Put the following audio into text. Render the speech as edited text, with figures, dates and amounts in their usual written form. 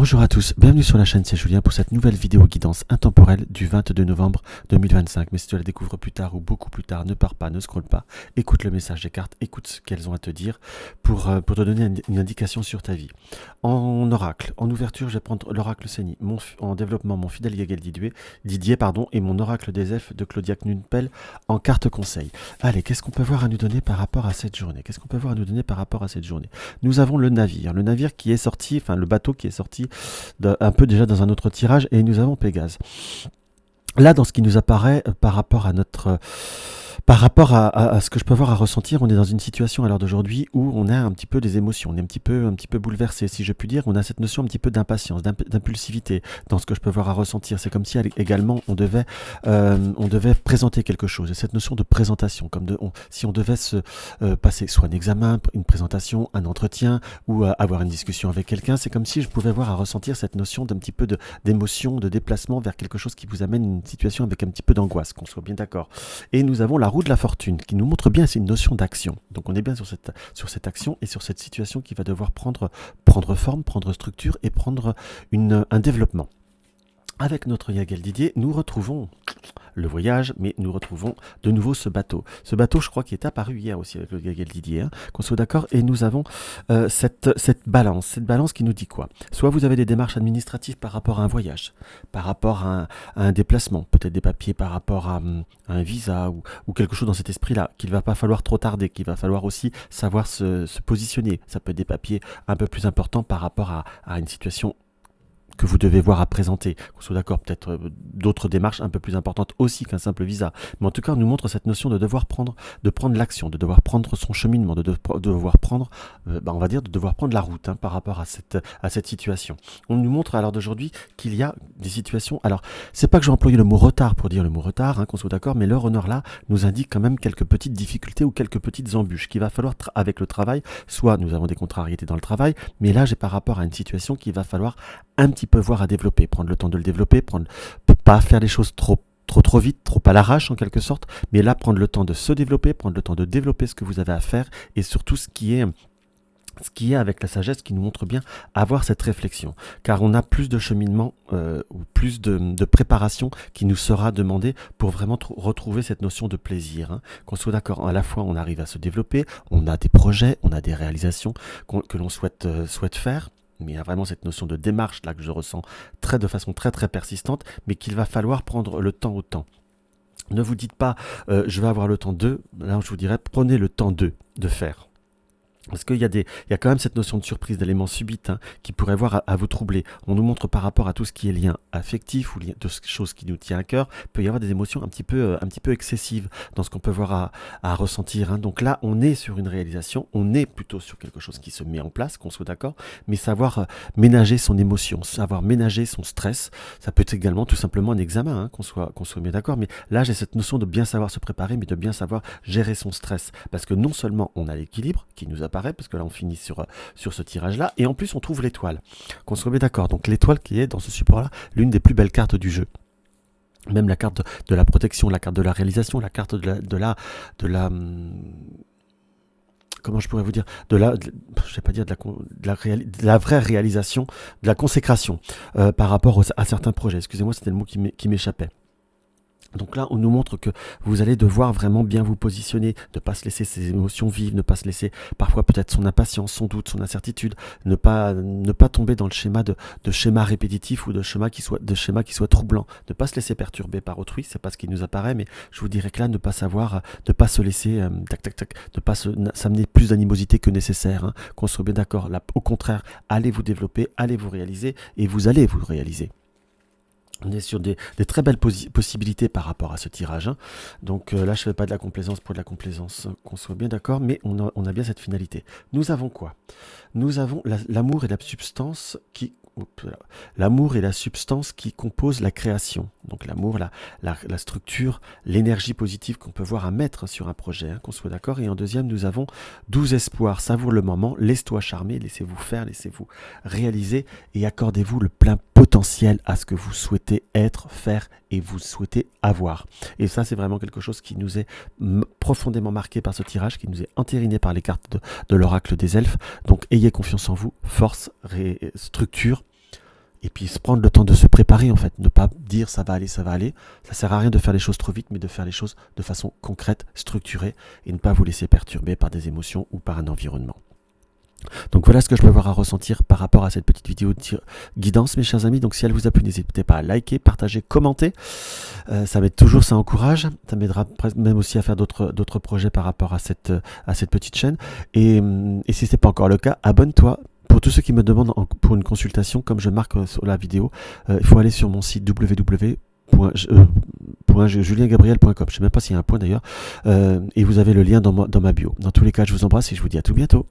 Bonjour à tous, bienvenue sur la chaîne, c'est Julien pour cette nouvelle vidéo guidance intemporelle du 22 novembre 2025. Mais si tu la découvres plus tard ou beaucoup plus tard, ne pars pas, ne scrolle pas, écoute le message des cartes, écoute ce qu'elles ont à te dire pour te donner une indication sur ta vie. En oracle, en ouverture, je vais prendre l'oracle Séni, en développement, mon fidèle Yael Didier, et mon oracle des elfes de Claudia Knunpel en carte conseil. Allez, qu'est-ce qu'on peut voir à nous donner par rapport à cette journée? Nous avons le navire qui est sorti, enfin le bateau qui est sorti un peu déjà dans un autre tirage, et nous avons Pégase. Là, dans ce qui nous apparaît par rapport à ce que je peux avoir à ressentir, on est dans une situation à l'heure d'aujourd'hui où on a un petit peu des émotions, on est un petit peu bouleversé, si je puis dire. On a cette notion un petit peu d'impatience, d'impulsivité dans ce que je peux avoir à ressentir. C'est comme si également on devait présenter quelque chose. Et cette notion de présentation, si on devait se passer soit un examen, une présentation, un entretien ou avoir une discussion avec quelqu'un, c'est comme si je pouvais avoir à ressentir cette notion d'un petit peu d'émotion, de déplacement vers quelque chose qui vous amène une situation avec un petit peu d'angoisse, qu'on soit bien d'accord. Et nous avons la roue de la fortune qui nous montre bien, c'est une notion d'action. Donc on est bien sur cette action et sur cette situation qui va devoir prendre forme, prendre structure et prendre un développement. Avec notre Yael Didier, nous retrouvons le voyage, mais nous retrouvons de nouveau ce bateau. Ce bateau, je crois, qui est apparu hier aussi avec le Yael Didier, qu'on soit d'accord, et nous avons cette balance qui nous dit quoi? Soit vous avez des démarches administratives par rapport à un voyage, par rapport à un déplacement, peut-être des papiers par rapport à un visa ou quelque chose dans cet esprit-là, qu'il ne va pas falloir trop tarder, qu'il va falloir aussi savoir se positionner. Ça peut être des papiers un peu plus importants par rapport à une situation que vous devez voir à présenter, qu'on soit d'accord, peut-être d'autres démarches un peu plus importantes aussi qu'un simple visa. Mais en tout cas, on nous montre cette notion de prendre l'action, de devoir prendre son cheminement, de devoir prendre, on va dire, de devoir prendre la route par rapport à cette situation. On nous montre à l'heure d'aujourd'hui qu'il y a des situations. Alors, c'est pas que j'ai employé le mot retard pour dire le mot retard, qu'on soit d'accord, mais l'heure honneur là nous indique quand même quelques petites difficultés ou quelques petites embûches qu'il va falloir avec le travail. Soit nous avons des contrariétés dans le travail, mais là j'ai par rapport à une situation qu'il va falloir un petit peu voir à développer, prendre le temps de le développer, pas faire les choses trop vite, trop à l'arrache en quelque sorte, mais là prendre le temps de se développer, prendre le temps de développer ce que vous avez à faire et surtout ce qui est avec la sagesse qui nous montre bien avoir cette réflexion, car on a plus de cheminement ou plus de préparation qui nous sera demandé pour vraiment retrouver cette notion de plaisir, qu'on soit d'accord. À la fois on arrive à se développer, on a des projets, on a des réalisations que l'on souhaite faire. Mais il y a vraiment cette notion de démarche là que je ressens de façon très très persistante, mais qu'il va falloir prendre le temps au temps. Ne vous dites pas je vais avoir le temps de, là je vous dirais prenez le temps de faire. Parce qu'il y a quand même cette notion de surprise, d'élément subit qui pourrait voir à vous troubler. On nous montre par rapport à tout ce qui est lien affectif ou lien de choses qui nous tient à cœur, peut y avoir des émotions un petit peu excessives dans ce qu'on peut voir à ressentir. Donc là, on est sur une réalisation, on est plutôt sur quelque chose qui se met en place, qu'on soit d'accord, mais savoir ménager son émotion, savoir ménager son stress, ça peut être également tout simplement un examen, qu'on soit bien d'accord. Mais là, j'ai cette notion de bien savoir se préparer, mais de bien savoir gérer son stress. Parce que non seulement on a l'équilibre qui nous apparaît, parce que là on finit sur ce tirage là, et en plus on trouve l'étoile, qu'on soit bien d'accord. Donc l'étoile qui est dans ce support là l'une des plus belles cartes du jeu, même la carte de la protection, la carte de la réalisation, la carte de la comment je pourrais vous dire, je vais pas dire de la vraie réalisation, de la consécration par rapport à certains projets. Excusez-moi, c'était le mot qui m'échappait. Donc là, on nous montre que vous allez devoir vraiment bien vous positionner, ne pas se laisser ses émotions vivre, ne pas se laisser parfois peut-être son impatience, son doute, son incertitude, ne pas tomber dans le schéma de schéma répétitif ou de schéma qui soit troublant, ne pas se laisser perturber par autrui, c'est pas ce qui nous apparaît, mais je vous dirais que là, ne pas se laisser ne pas s'amener plus d'animosité que nécessaire, qu'on soit bien d'accord. Là, au contraire, allez vous développer, allez vous réaliser et vous allez vous réaliser. On est sur des très belles possibilités par rapport à ce tirage. Donc là, je ne fais pas de la complaisance pour de la complaisance, qu'on soit bien d'accord, mais on a bien cette finalité. Nous avons quoi? Nous avons l'amour et la substance qui composent la création. Donc l'amour, la structure, l'énergie positive qu'on peut voir à mettre sur un projet, qu'on soit d'accord. Et en deuxième, nous avons 12 espoirs. Savoure le moment, laisse-toi charmer, laissez-vous faire, laissez-vous réaliser et accordez-vous le plein potentiel à ce que vous souhaitez être, faire et vous souhaitez avoir. Et ça, c'est vraiment quelque chose qui nous est profondément marqué par ce tirage, qui nous est entériné par les cartes de l'oracle des elfes. Donc ayez confiance en vous, force, structure, Et puis se prendre le temps de se préparer en fait, ne pas dire ça va aller, ça va aller. Ça sert à rien de faire les choses trop vite, mais de faire les choses de façon concrète, structurée, et ne pas vous laisser perturber par des émotions ou par un environnement. Donc voilà ce que je peux avoir à ressentir par rapport à cette petite vidéo de guidance, mes chers amis. Donc si elle vous a plu, n'hésitez pas à liker, partager, commenter. Ça m'aide toujours, ça encourage. Ça m'aidera même aussi à faire d'autres projets par rapport à cette petite chaîne. Et si ce n'est pas encore le cas, abonne-toi. Pour tous ceux qui me demandent pour une consultation, comme je marque sur la vidéo, il faut aller sur mon site www.juliengabriel.com. Je ne sais même pas s'il y a un point d'ailleurs. Et vous avez le lien dans ma bio. Dans tous les cas, je vous embrasse et je vous dis à tout bientôt.